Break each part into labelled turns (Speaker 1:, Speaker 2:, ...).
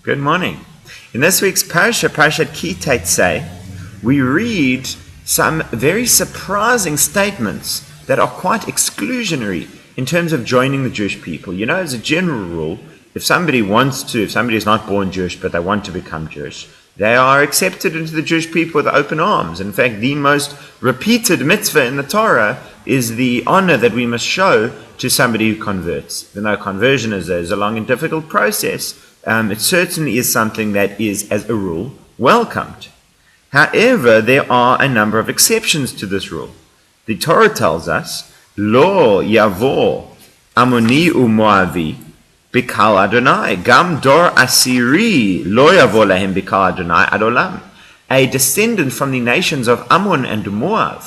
Speaker 1: Good morning. In this week's parasha, Parashat Teitzei, we read some very surprising statements that are quite exclusionary in terms of joining the Jewish people. You know, as a general rule, if somebody is not born Jewish but they want to become Jewish, they are accepted into the Jewish people with open arms. In fact, the most repeated mitzvah in the Torah is the honor that we must show to somebody who converts. Even though conversion is a long and difficult process, it certainly is something that is, as a rule, welcomed. However, there are a number of exceptions to this rule. The Torah tells us, Lo yavo Amoni u'Moavi bikal Adonai, gam dor asiri lo yavo lahem bikal Adonai ad olam. A descendant from the nations of Ammon and Moab,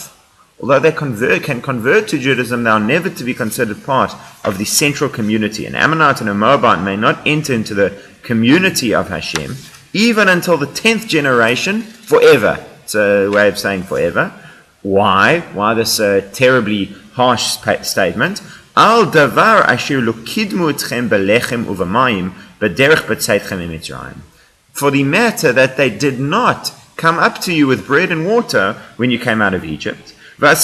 Speaker 1: although they can convert to Judaism, they are never to be considered part of the central community. An Ammonite and a Moabite may not enter into the community of Hashem, even until the 10th generation, forever. It's a way of saying forever. Why? Why this terribly harsh statement? Al davar asher lo kidmu etchem belechem uvamayim b'derech b'tzeitchem eMitzrayim. For the matter that they did not come up to you with bread and water when you came out of Egypt. And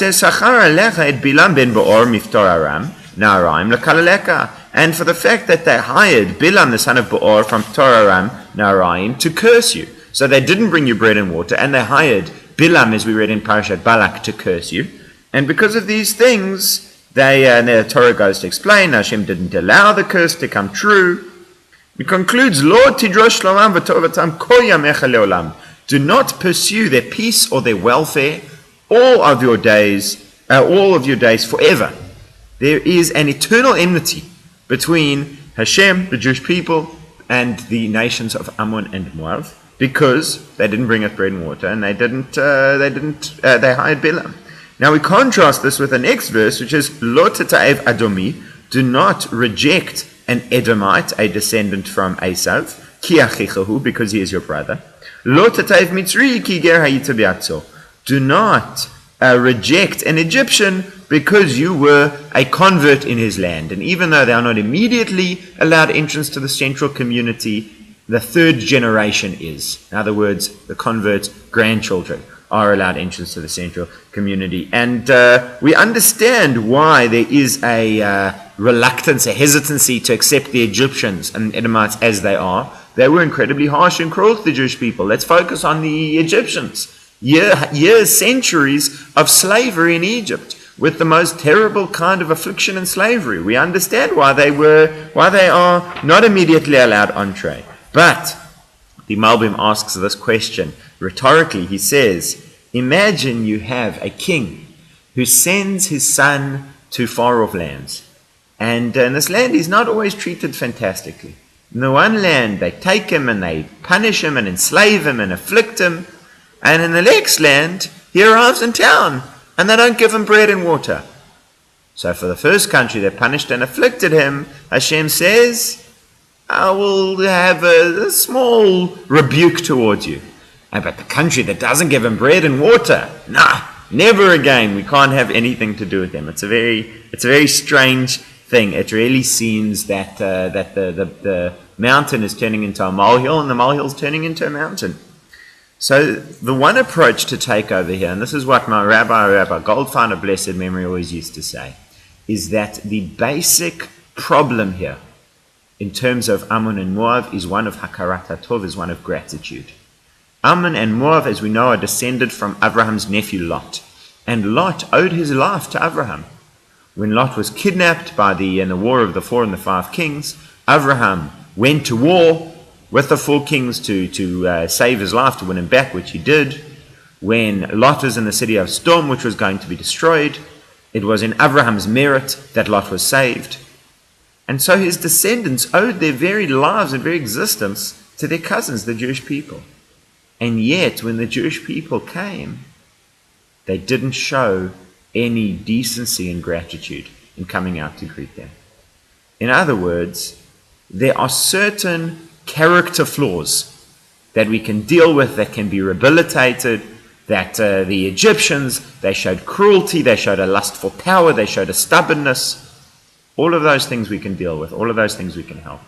Speaker 1: for the fact that they hired Bilam, the son of Beor, from Toraram, Naraim, to curse you. So they didn't bring you bread and water, and they hired Bilam, as we read in Parashat Balak, to curse you. And because of these things, the Torah goes to explain, Hashem didn't allow the curse to come true. It concludes, Lord tidrosh shlomam v'tovatam kol yamecha leolam. Do not pursue their peace or their welfare all of your days forever. There is an eternal enmity between Hashem, the Jewish people, and the nations of Ammon and Moab, because they didn't bring us bread and water, and they hired Bilam. Now we contrast this with the next verse, which is Lo teta'ev Adomi, do not reject an Edomite, a descendant from Esav, ki achichahu, because he is your brother. Lo teta'ev Mitzri ki ger hayita bi'atzo. Do not reject an Egyptian because you were a convert in his land. And even though they are not immediately allowed entrance to the central community, the third generation is. In other words, the convert's grandchildren are allowed entrance to the central community. And we understand why there is a reluctance, a hesitancy to accept the Egyptians and Edomites as they are. They were incredibly harsh and cruel to the Jewish people. Let's focus on the Egyptians. Years, centuries of slavery in Egypt, with the most terrible kind of affliction and slavery. We understand why they are not immediately allowed entree. But the Malbim asks this question rhetorically. He says, imagine you have a king who sends his son to far-off lands. And in this land he's not always treated fantastically. In the one land they take him and they punish him and enslave him and afflict him. And in the next land, he arrives in town, and they don't give him bread and water. So for the first country that punished and afflicted him, Hashem says, I will have a small rebuke towards you. But the country that doesn't give him bread and water, never again. We can't have anything to do with them. It's a very strange thing. It really seems that the mountain is turning into a molehill, and the molehill is turning into a mountain. So the one approach to take over here, and this is what my Rabbi Goldfein of blessed memory always used to say, is that the basic problem here in terms of Ammon and Moab is one of Hakarat HaTov, is one of gratitude. Ammon and Moab, as we know, are descended from Abraham's nephew Lot. And Lot owed his life to Abraham. When Lot was kidnapped in the War of the 4 and the 5 Kings, Abraham went to war with the 4 kings to save his life, to win him back, which he did. When Lot was in the city of Sodom, which was going to be destroyed, it was in Abraham's merit that Lot was saved. And so his descendants owed their very lives and very existence to their cousins, the Jewish people. And yet, when the Jewish people came, they didn't show any decency and gratitude in coming out to greet them. In other words, there are certain character flaws that we can deal with, that can be rehabilitated, that the Egyptians, they showed cruelty, they showed a lust for power, they showed a stubbornness. All of those things we can deal with, all of those things we can help.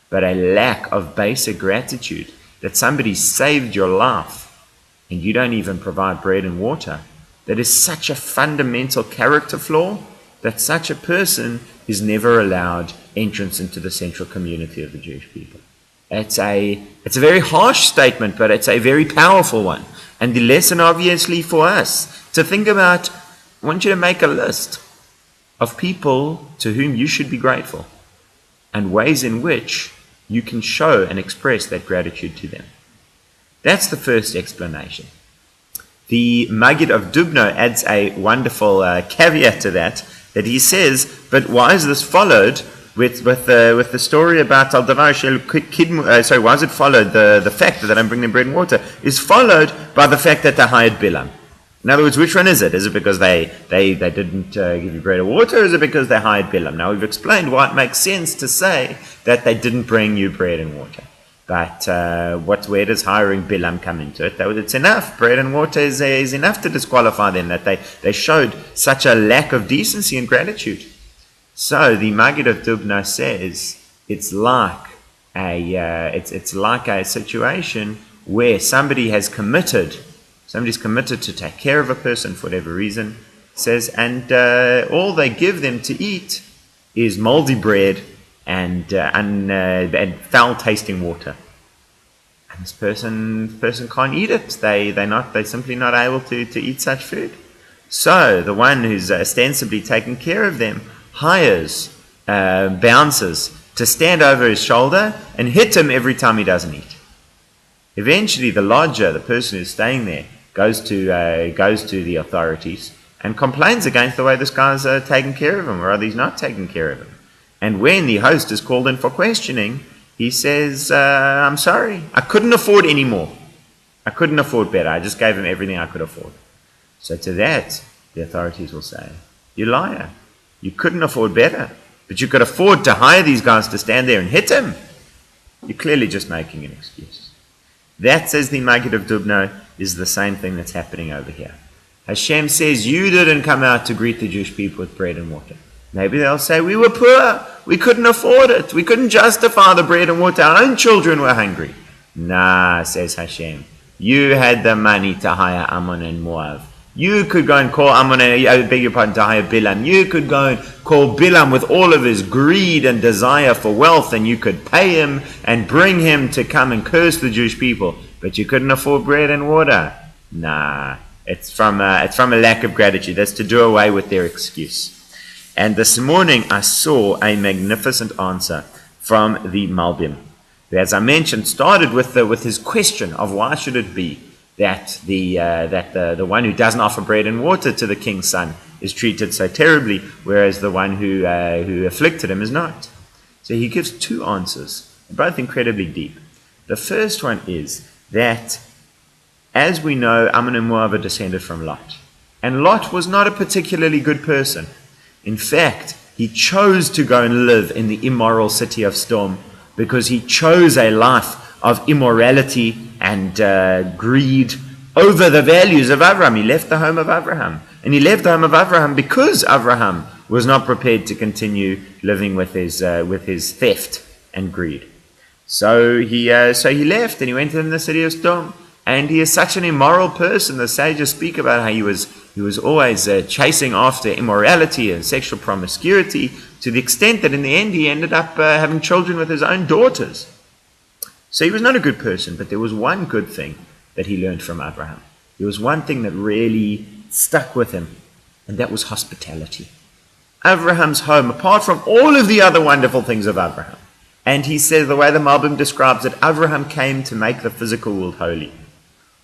Speaker 1: but a lack of basic gratitude that somebody saved your life and you don't even provide bread and water, that is such a fundamental character flaw that such a person is never allowed entrance into the central community of the Jewish people. It's a very harsh statement, but it's a very powerful one. And the lesson, obviously, for us to think about, I want you to make a list of people to whom you should be grateful and ways in which you can show and express that gratitude to them. That's the first explanation. The Maggid of Dubno adds a wonderful caveat to that he says, but why is this followed with the story about Al Davar Shel Kidmu? Why is it followed? The fact that they don't bring them bread and water is followed by the fact that they hired Bilam. In other words, which one is it? Is it because they didn't give you bread or water, or is it because they hired Bilam? Now, we've explained why it makes sense to say that they didn't bring you bread and water. But where does hiring Bilam come into it? It's enough. Bread and water is enough to disqualify them, that they showed such a lack of decency and gratitude. So the Maggid of Dubno says it's like a situation where somebody's committed to take care of a person for whatever reason, says, and all they give them to eat is moldy bread and foul-tasting water. And this person can't eat it. They're simply not able to eat such food. So the one who's ostensibly taking care of them hires bouncers to stand over his shoulder and hit him every time he doesn't eat. Eventually, the lodger, the person who's staying there, goes to the authorities and complains against the way this guy's taking care of him, or rather he's not taking care of him. And when the host is called in for questioning, he says, I'm sorry, I couldn't afford any more. I couldn't afford better. I just gave him everything I could afford. So to that, the authorities will say, you liar. You couldn't afford better, but you could afford to hire these guys to stand there and hit him. You're clearly just making an excuse. That, says the Maggid of Dubno, is the same thing that's happening over here. Hashem says, you didn't come out to greet the Jewish people with bread and water. Maybe they'll say, we were poor, we couldn't afford it, we couldn't justify the bread and water, our own children were hungry. Nah, says Hashem, you had the money to hire Ammon and Moab. You could go and call Ammon, I beg your pardon, to hire Bilam. You could go and call Bilam with all of his greed and desire for wealth, and you could pay him and bring him to come and curse the Jewish people. But you couldn't afford bread and water. Nah, it's from a lack of gratitude. That's to do away with their excuse. And this morning I saw a magnificent answer from the Malbim, who, as I mentioned, started with his question of why should it be that the one who doesn't offer bread and water to the king's son is treated so terribly, whereas the one who afflicted him is not. So he gives two answers, both incredibly deep. The first one is that, as we know, Ammon and Moab are descended from Lot. And Lot was not a particularly good person. In fact, he chose to go and live in the immoral city of Sodom because he chose a life of immorality and greed over the values of Abraham. He left the home of Abraham. And he left the home of Abraham because Abraham was not prepared to continue living with his theft and greed. So he left and he went in the city of Sodom. And he is such an immoral person. The sages speak about how he was always chasing after immorality and sexual promiscuity, to the extent that in the end he ended up having children with his own daughters. So he was not a good person, but there was one good thing that he learned from Abraham. There was one thing that really stuck with him, and that was hospitality. Abraham's home, apart from all of the other wonderful things of Abraham, and he says, the way the Malbim describes it, Abraham came to make the physical world holy,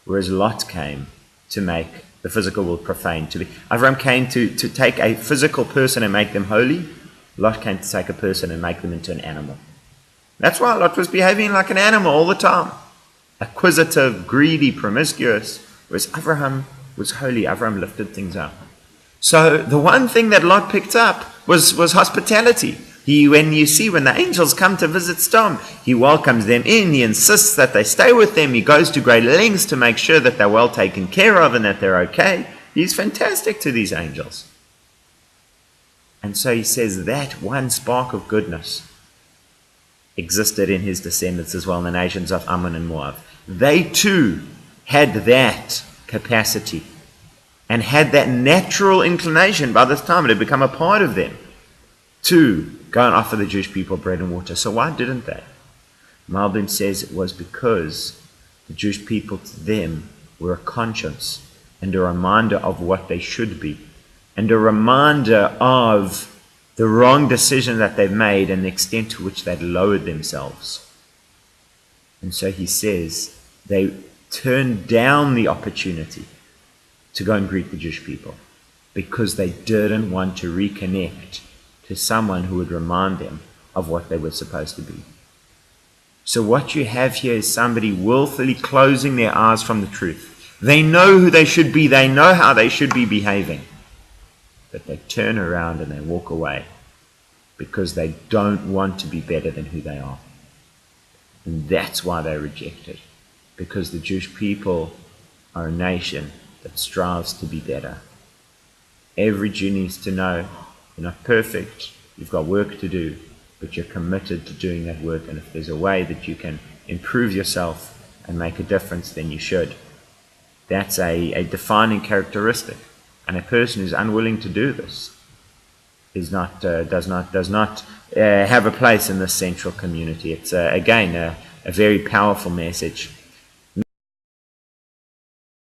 Speaker 1: whereas Lot came to make the physical world profane. Abraham came to take a physical person and make them holy. Lot came to take a person and make them into an animal. That's why Lot was behaving like an animal all the time. Acquisitive, greedy, promiscuous. Whereas Abraham was holy. Abraham lifted things up. So the one thing that Lot picked up was hospitality. When the angels come to visit Sodom, he welcomes them in. He insists that they stay with them. He goes to great lengths to make sure that they're well taken care of and that they're okay. He's fantastic to these angels. And so he says that one spark of goodness existed in his descendants as well, the nations of Ammon and Moab. They too had that capacity and had that natural inclination. By this time it had become a part of them to go and offer the Jewish people bread and water. So why didn't they? Malbim says it was because the Jewish people to them were a conscience and a reminder of what they should be, and a reminder of the wrong decision that they've made and the extent to which they'd lowered themselves. And so he says they turned down the opportunity to go and greet the Jewish people because they didn't want to reconnect to someone who would remind them of what they were supposed to be. So what you have here is somebody willfully closing their eyes from the truth. They know who they should be. They know how they should be behaving. But they turn around and they walk away because they don't want to be better than who they are. And that's why they're rejected. Because the Jewish people are a nation that strives to be better. Every Jew needs to know you're not perfect, you've got work to do, but you're committed to doing that work. And if there's a way that you can improve yourself and make a difference, then you should. That's a defining characteristic. And a person who's unwilling to do this does not have a place in this central community. It's again a very powerful message.